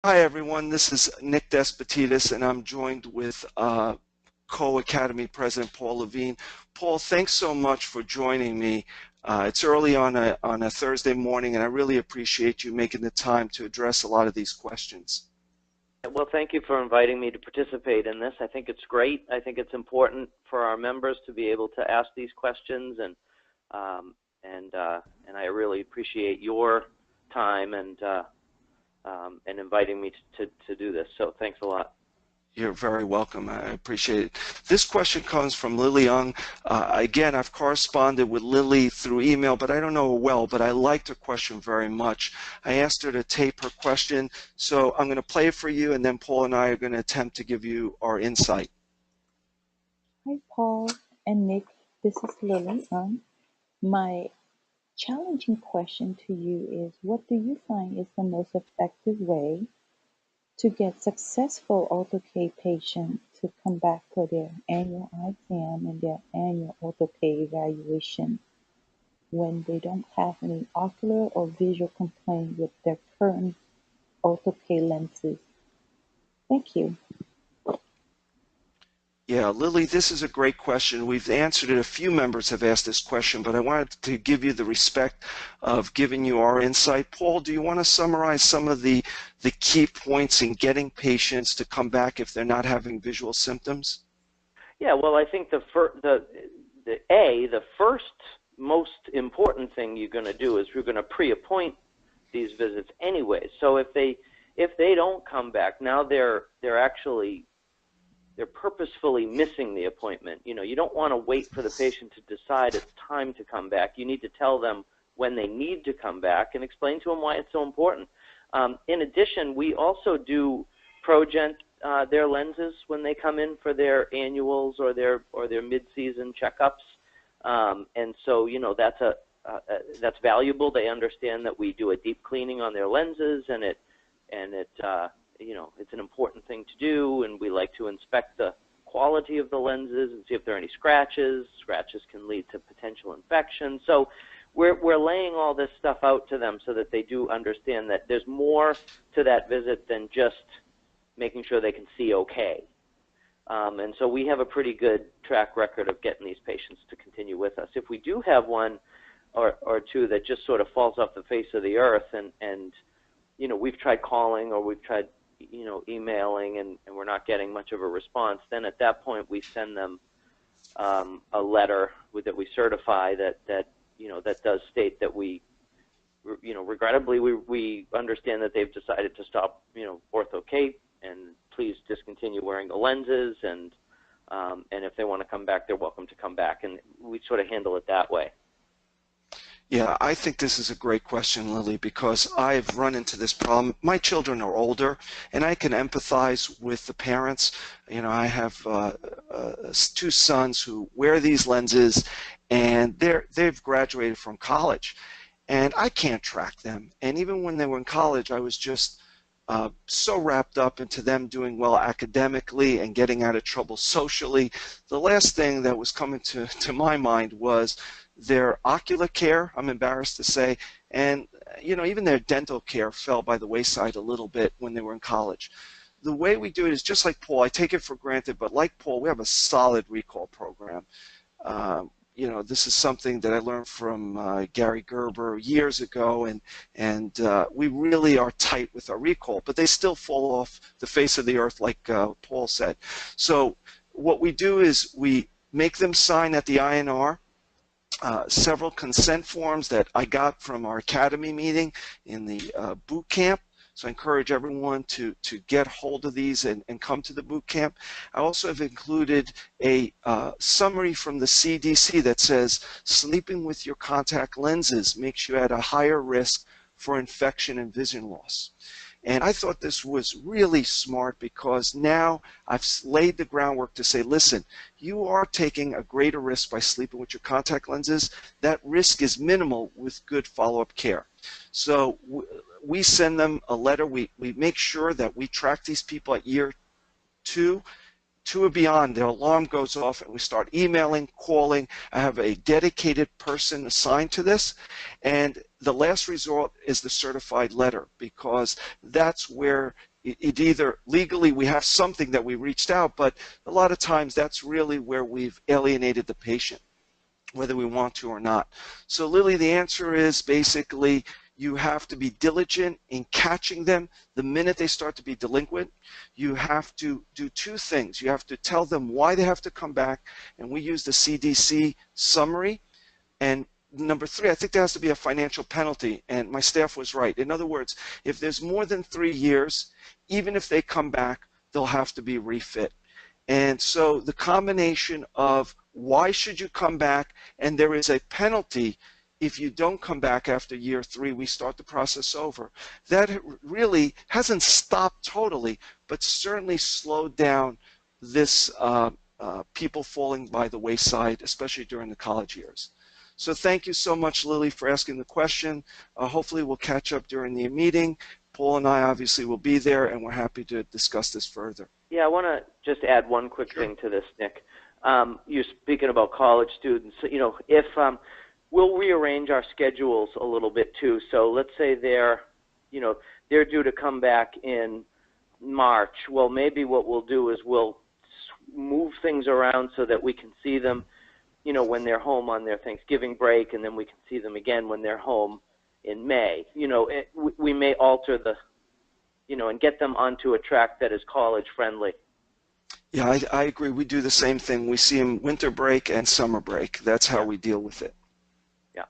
Hi, everyone. This is Nick Despotidis, and I'm joined with Co-Academy President Paul Levine. Paul, thanks so much for joining me. It's early on a Thursday morning, and I really appreciate you making the time to address a lot of these questions. Well, thank you for inviting me to participate in this. I think it's great. I think it's important for our members to be able to ask these questions, and I really appreciate your time and inviting me to do this. So thanks a lot. You're very welcome. I appreciate it. This question comes from Lyly Ung. Again, I've corresponded with Lily through email, but I don't know her well, but I liked her question very much. I asked her to tape her question, so I'm going to play it for you, and then Paul and I are going to attempt to give you our insight. Hi, Paul and Nick. This is Lyly Ung. My challenging question to you is, what do you find is the most effective way to get successful ortho-K patients to come back for their annual eye exam and their annual ortho-K evaluation when they don't have any ocular or visual complaint with their current ortho-K lenses? Thank you. Yeah, Lily, this is a great question. We've answered it. A few members have asked this question, but I wanted to give you the respect of giving you our insight. Paul, do you want to summarize some of the key points in getting patients to come back if they're not having visual symptoms? Yeah, well, I think the first most important thing you're going to do is you're going to pre-appoint these visits anyway. So if they don't come back, now they're purposefully missing the appointment. You know, you don't want to wait for the patient to decide it's time to come back. You need to tell them when they need to come back and explain to them why it's so important. In addition, we also do progent their lenses when they come in for their annuals or their mid-season checkups, and so that's valuable. They understand that we do a deep cleaning on their lenses, and it's an important thing to do, and we like to inspect the quality of the lenses and see if there are any scratches. Scratches can lead to potential infection. So we're laying all this stuff out to them so that they do understand that there's more to that visit than just making sure they can see okay. And so we have a pretty good track record of getting these patients to continue with us. If we do have one or two that just sort of falls off the face of the earth, and we've tried calling or we've tried emailing, and we're not getting much of a response, then at that point we send them a letter that we certify that does state that we regrettably we understand that they've decided to stop ortho-K, and please discontinue wearing the lenses, and if they want to come back, they're welcome to come back, and we sort of handle it that way. Yeah, I think this is a great question, Lily, because I've run into this problem. My children are older, and I can empathize with the parents. I have two sons who wear these lenses, and they've graduated from college, and I can't track them. And even when they were in college, I was just so wrapped up into them doing well academically and getting out of trouble socially. The last thing that was coming to my mind was their ocular care, I'm embarrassed to say, and even their dental care fell by the wayside a little bit when they were in college. The way we do it is just like Paul. I take it for granted, but like Paul, we have a solid recall program. This is something that I learned from Gary Gerber years ago, and we really are tight with our recall, but they still fall off the face of the earth, like Paul said. So what we do is we make them sign at the INR several consent forms that I got from our academy meeting in the boot camp. So I encourage everyone to get hold of these and come to the boot camp. I also have included a summary from the CDC that says sleeping with your contact lenses makes you at a higher risk for infection and vision loss. And I thought this was really smart because now I've laid the groundwork to say, listen, you are taking a greater risk by sleeping with your contact lenses. That risk is minimal with good follow-up care. So we send them a letter. We make sure that we track these people at year 2 or beyond. Their alarm goes off and we start emailing, calling. I have a dedicated person assigned to this, and the last resort is the certified letter, because that's where it either legally we have something that we reached out, but a lot of times that's really where we've alienated the patient, whether we want to or not. So Lyly, the answer is basically you have to be diligent in catching them the minute they start to be delinquent. You have to do two things. You have to tell them why they have to come back, and we use the CDC summary. And number three, I think there has to be a financial penalty, and my staff was right. In other words, if there's more than 3 years, even if they come back, they'll have to be refit. And so the combination of why should you come back, and there is a penalty if you don't come back after year 3, we start the process over. That really hasn't stopped totally, but certainly slowed down this people falling by the wayside, especially during the college years. So thank you so much, Lyly, for asking the question. Hopefully we'll catch up during the meeting. Paul and I obviously will be there, and we're happy to discuss this further. Yeah, I want to just add one quick thing to this, Nick. You're speaking about college students. You know, if we'll rearrange our schedules a little bit too. So let's say they're due to come back in March. Well, maybe what we'll do is we'll move things around so that we can see them, you know, when they're home on their Thanksgiving break, and then we can see them again when they're home in May. You know, we may alter the, you know, and get them onto a track that is college friendly. Yeah, I agree. We do the same thing. We see them winter break and summer break. That's how we deal with it. Yeah.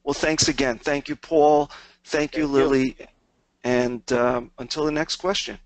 Well, thanks again. Thank you, Paul. Thank you, Lyly. And until the next question.